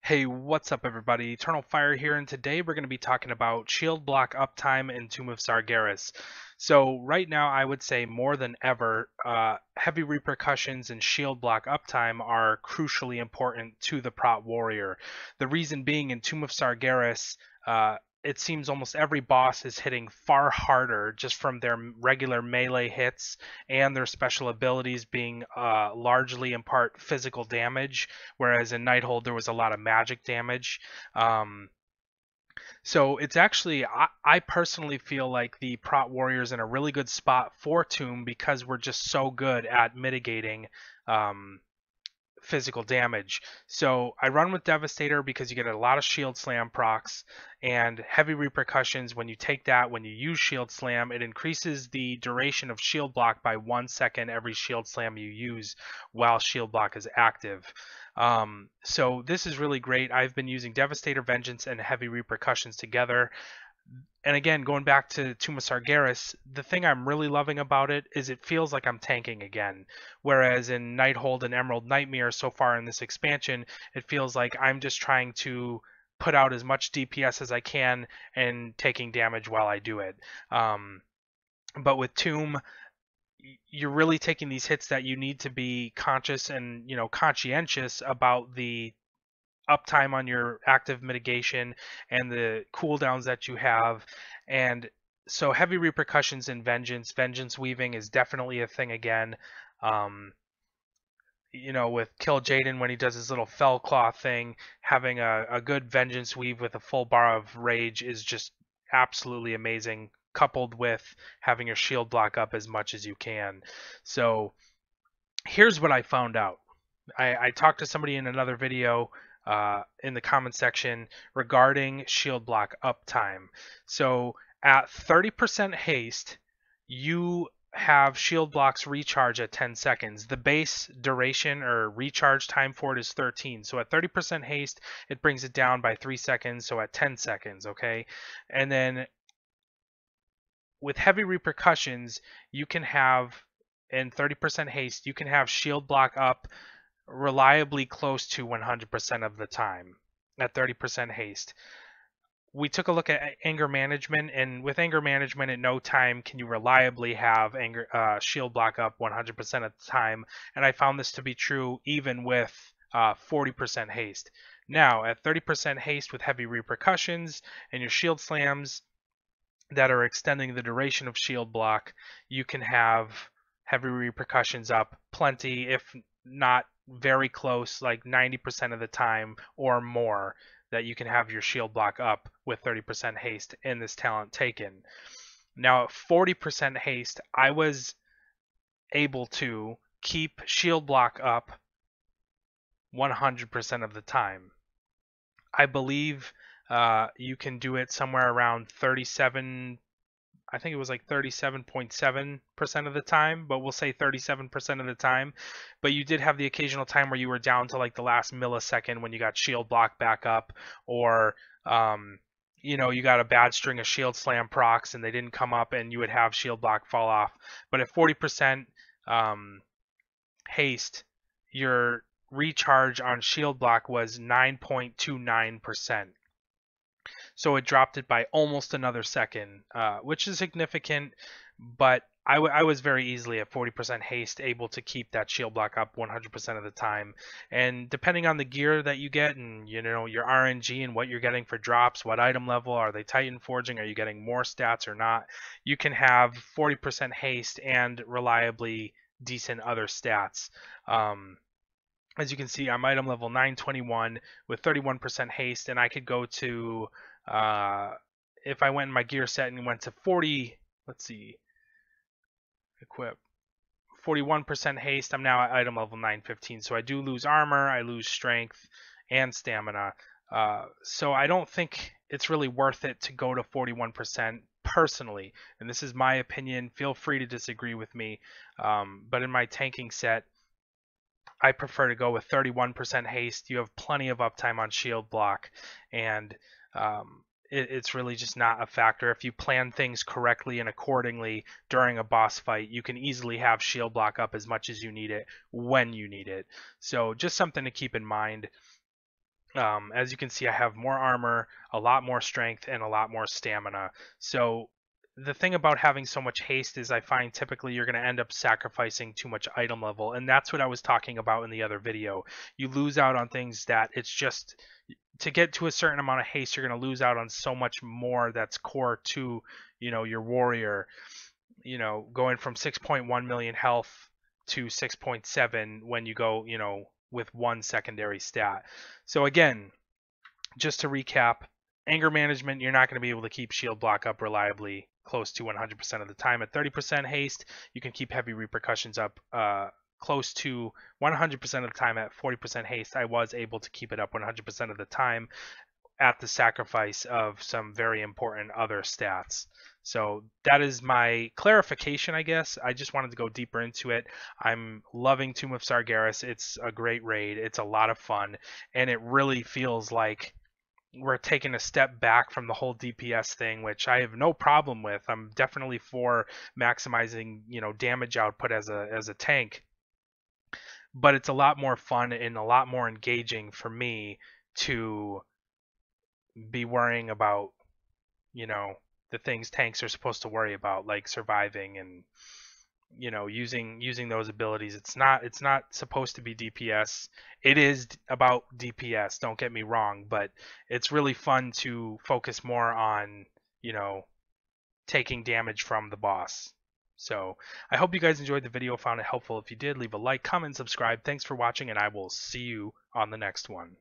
Hey, what's up everybody? Eternal Fire here, and today we're going to be talking about shield block uptime in Tomb of Sargeras. So right now I would say more than ever, heavy repercussions and shield block uptime are crucially important to the Prot Warrior. The reason being in Tomb of Sargeras, it seems almost every boss is hitting far harder just from their regular melee hits and their special abilities being largely in part physical damage, whereas in Nighthold there was a lot of magic damage. Um, so it's actually, I personally feel like the Prot Warrior's in a really good spot for Tomb because we're just so good at mitigating um, physical damage. So I run with Devastator because you get a lot of Shield Slam procs and heavy repercussions. When you take that, when you use Shield Slam, it increases the duration of Shield Block by 1 second every Shield Slam you use while Shield Block is active. So this is really great. I've been using Devastator, Vengeance, and Heavy Repercussions together. And again, going back to Tomb of Sargeras, the thing I'm really loving about it is it feels like I'm tanking again. Whereas in Nighthold and Emerald Nightmare so far in this expansion, it feels like I'm just trying to put out as much DPS as I can and taking damage while I do it. But with Tomb, you're really taking these hits that you need to be conscious and conscientious about the uptime on your active mitigation and the cooldowns that you have. And so heavy repercussions in vengeance weaving is definitely a thing again. Um, with Kill Jaden when he does his little fell claw thing, having a good vengeance weave with a full bar of rage is just absolutely amazing, coupled with having your shield block up as much as you can. So here's what I found out. I talked to somebody in another video in the comment section regarding shield block uptime. So at 30% haste, you have shield blocks recharge at 10 seconds. The base duration or recharge time for it is 13. So at 30% haste, it brings it down by 3 seconds. So at 10 seconds, okay? And then with heavy repercussions, you can have in 30% haste, you can have shield block up reliably close to 100% of the time at 30% haste. We took a look at anger management, and with anger management, at no time can you reliably have shield block up 100% of the time, and I found this to be true even with 40% haste. Now, at 30% haste with heavy repercussions and your shield slams that are extending the duration of shield block, you can have heavy repercussions up plenty, if not very close, like 90% of the time or more, that you can have your shield block up with 30% haste in this talent taken. Now, at 40% haste, I was able to keep shield block up 100% of the time. I believe you can do it somewhere around 37. I think it was like 37.7% of the time, but we'll say 37% of the time. But you did have the occasional time where you were down to like the last millisecond when you got shield block back up, or you got a bad string of shield slam procs and they didn't come up and you would have shield block fall off. But at 40% haste, your recharge on shield block was 9.29%. So it dropped it by almost another second, which is significant. But I was very easily at 40% haste able to keep that shield block up 100% of the time. And depending on the gear that you get and your RNG and what you're getting for drops, what item level, are they Titan forging, are you getting more stats or not, you can have 40% haste and reliably decent other stats. As you can see, I'm item level 921 with 31% haste, and I could go to, if I went in my gear set and went to 40, let's see, equip, 41% haste, I'm now at item level 915. So I do lose armor, I lose strength, and stamina. So I don't think it's really worth it to go to 41% personally, and this is my opinion. Feel free to disagree with me, but in my tanking set, I prefer to go with 31% haste. You have plenty of uptime on shield block, and it's really just not a factor. If you plan things correctly and accordingly during a boss fight, you can easily have shield block up as much as you need it when you need it. So just something to keep in mind. As you can see, I have more armor, a lot more strength, and a lot more stamina. So the thing about having so much haste is I find typically you're going to end up sacrificing too much item level, and that's what I was talking about in the other video. You lose out on things that it's just to get to a certain amount of haste, you're going to lose out on so much more that's core to, your warrior, going from 6.1 million health to 6.7 when you go, with one secondary stat. So again, just to recap, anger management, you're not going to be able to keep shield block up reliably close to 100% of the time. At 30% haste, you can keep heavy repercussions up close to 100% of the time. At 40% haste, I was able to keep it up 100% of the time at the sacrifice of some very important other stats. So that is my clarification, I guess. I just wanted to go deeper into it. I'm loving Tomb of Sargeras. It's a great raid. It's a lot of fun, and it really feels like we're taking a step back from the whole DPS thing, which I have no problem with. I'm definitely for maximizing, damage output as a tank, but it's a lot more fun and a lot more engaging for me to be worrying about, you know, the things tanks are supposed to worry about, like surviving and using those abilities. It's not supposed to be DPS. It is about DPS, don't get me wrong, but it's really fun to focus more on, taking damage from the boss. So I hope you guys enjoyed the video, found it helpful. If you did, leave a like, comment, subscribe. Thanks for watching, and I will see you on the next one.